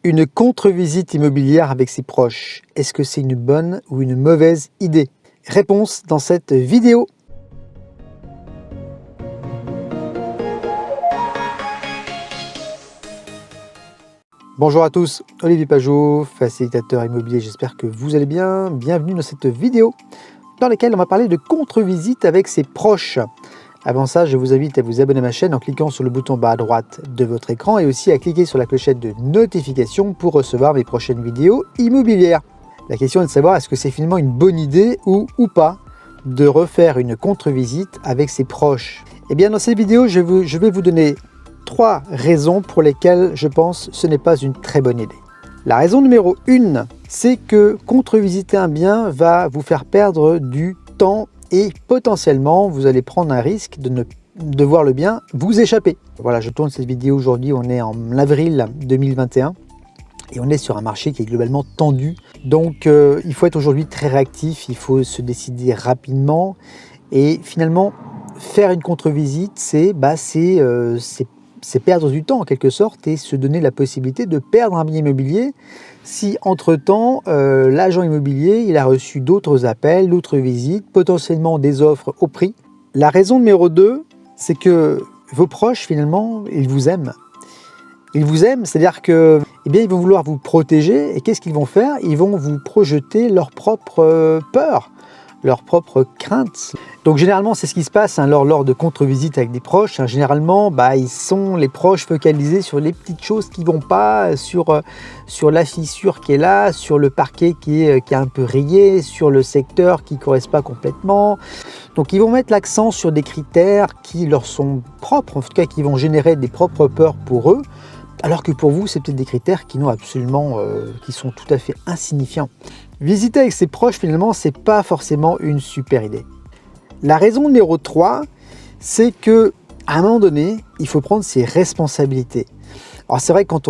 Une contre-visite immobilière avec ses proches, est-ce que c'est une bonne ou une mauvaise idée? Réponse dans cette vidéo. Bonjour à tous, Olivier Pajot, facilitateur immobilier, j'espère que vous allez bien. Bienvenue dans cette vidéo dans laquelle on va parler de contre-visite avec ses proches. Avant ça, je vous invite à vous abonner à ma chaîne en cliquant sur le bouton bas à droite de votre écran et aussi à cliquer sur la clochette de notification pour recevoir mes prochaines vidéos immobilières. La question est de savoir est-ce que c'est finalement une bonne idée ou pas de refaire une contre-visite avec ses proches. Eh bien dans cette vidéo, je vais vous donner 3 raisons pour lesquelles je pense que ce n'est pas une très bonne idée. La raison numéro 1, c'est que contre-visiter un bien va vous faire perdre du temps et potentiellement vous allez prendre un risque de voir le bien vous échapper. Voilà, je tourne cette vidéo aujourd'hui, on est en avril 2021 et on est sur un marché qui est globalement tendu. Donc il faut être aujourd'hui très réactif, il faut se décider rapidement et finalement faire une contre-visite, c'est perdre du temps en quelque sorte et se donner la possibilité de perdre un bien immobilier si entre-temps l'agent immobilier il a reçu d'autres appels, d'autres visites, potentiellement des offres au prix. La raison numéro 2, c'est que vos proches finalement, ils vous aiment. Ils vous aiment, c'est-à-dire que ils vont vouloir vous protéger et qu'est-ce qu'ils vont faire? Ils vont vous projeter leur propre peur, leurs propres craintes. Donc généralement c'est ce qui se passe lors de contre-visite avec des proches. Généralement ils sont les proches focalisés sur les petites choses qui vont pas, sur la fissure qui est là, sur le parquet qui est un peu rayé, sur le secteur qui ne correspond pas complètement. Donc ils vont mettre l'accent sur des critères qui leur sont propres, en tout cas qui vont générer des propres peurs pour eux, alors que pour vous c'est peut-être des critères qui sont tout à fait insignifiants. Visiter avec ses proches, finalement, c'est pas forcément une super idée. La raison numéro 3, c'est que à un moment donné, il faut prendre ses responsabilités. Alors c'est vrai que quand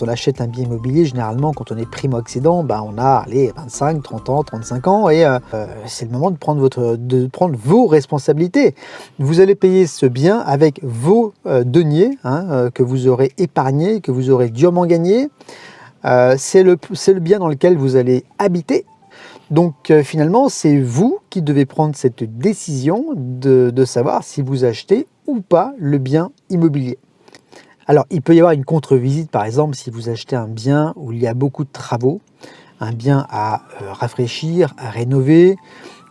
on achète un bien immobilier, généralement, quand on est primo-accédant, on a 25, 30 ans, 35 ans et c'est le moment de prendre vos responsabilités. Vous allez payer ce bien avec vos deniers que vous aurez épargnés, que vous aurez durement gagnés. C'est le bien dans lequel vous allez habiter. Donc finalement, c'est vous qui devez prendre cette décision de savoir si vous achetez ou pas le bien immobilier. Alors, il peut y avoir une contre-visite, par exemple, si vous achetez un bien où il y a beaucoup de travaux, un bien à rafraîchir, à rénover,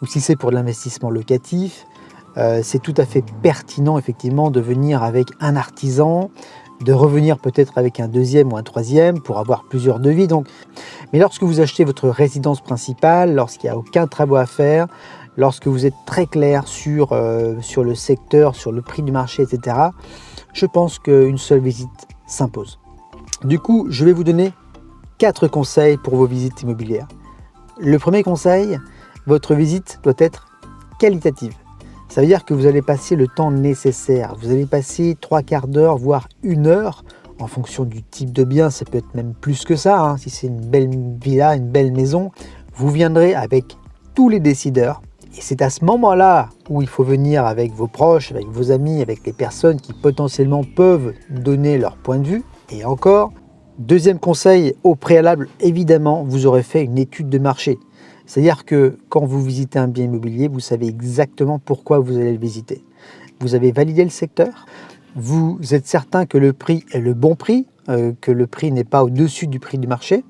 ou si c'est pour de l'investissement locatif, c'est tout à fait pertinent, effectivement, de venir avec un artisan, de revenir peut-être avec un deuxième ou un troisième pour avoir plusieurs devis. Mais lorsque vous achetez votre résidence principale, lorsqu'il n'y a aucun travaux à faire, lorsque vous êtes très clair sur le secteur, sur le prix du marché, etc., je pense qu'une seule visite s'impose. Du coup, je vais vous donner 4 conseils pour vos visites immobilières. Le premier conseil, votre visite doit être qualitative. Ça veut dire que vous allez passer le temps nécessaire. Vous allez passer 3/4 d'heure, voire 1 heure, en fonction du type de bien, ça peut être même plus que ça. Si c'est une belle villa, une belle maison, vous viendrez avec tous les décideurs. Et c'est à ce moment-là où il faut venir avec vos proches, avec vos amis, avec les personnes qui potentiellement peuvent donner leur point de vue. Et encore, deuxième conseil, au préalable, évidemment, vous aurez fait une étude de marché. C'est-à-dire que quand vous visitez un bien immobilier, vous savez exactement pourquoi vous allez le visiter. Vous avez validé le secteur, vous êtes certain que le prix est le bon prix, que le prix n'est pas au-dessus du prix du marché,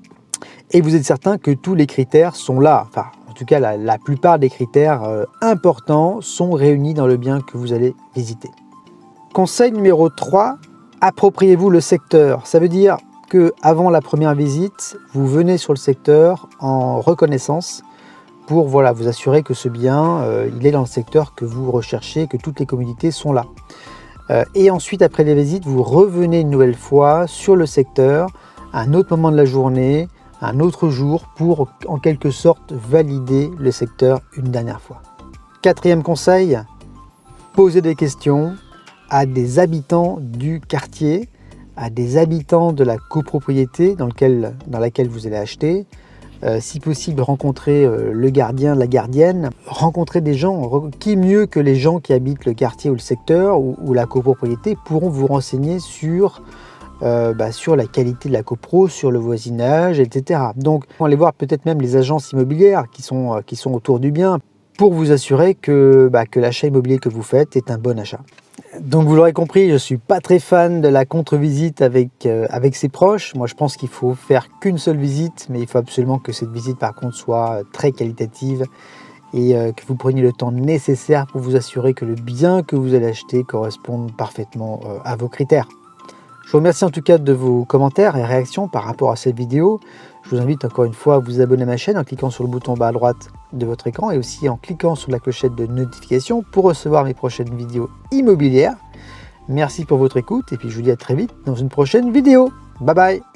et vous êtes certain que tous les critères sont là. Enfin, en tout cas, la plupart des critères importants sont réunis dans le bien que vous allez visiter. Conseil numéro 3, appropriez-vous le secteur. Ça veut dire qu'avant la première visite, vous venez sur le secteur en reconnaissance pour vous assurer que ce bien, il est dans le secteur que vous recherchez, que toutes les commodités sont là. Et ensuite, après les visites, vous revenez une nouvelle fois sur le secteur, à un autre moment de la journée, un autre jour, pour en quelque sorte valider le secteur une dernière fois. 4e conseil, posez des questions à des habitants du quartier, à des habitants de la copropriété dans laquelle vous allez acheter. Si possible, rencontrer le gardien, la gardienne, rencontrer des gens, qui mieux que les gens qui habitent le quartier ou le secteur ou la copropriété pourront vous renseigner sur sur la qualité de la copro, sur le voisinage, etc. Donc, allez voir peut-être même les agences immobilières qui sont autour du bien pour vous assurer que l'achat immobilier que vous faites est un bon achat. Donc vous l'aurez compris, je ne suis pas très fan de la contre-visite avec ses proches. Moi je pense qu'il faut faire qu'une seule visite, mais il faut absolument que cette visite par contre soit très qualitative et que vous preniez le temps nécessaire pour vous assurer que le bien que vous allez acheter corresponde parfaitement à vos critères. Je vous remercie en tout cas de vos commentaires et réactions par rapport à cette vidéo. Je vous invite encore une fois à vous abonner à ma chaîne en cliquant sur le bouton bas à droite de votre écran et aussi en cliquant sur la clochette de notification pour recevoir mes prochaines vidéos immobilières. Merci pour votre écoute et puis je vous dis à très vite dans une prochaine vidéo. Bye bye!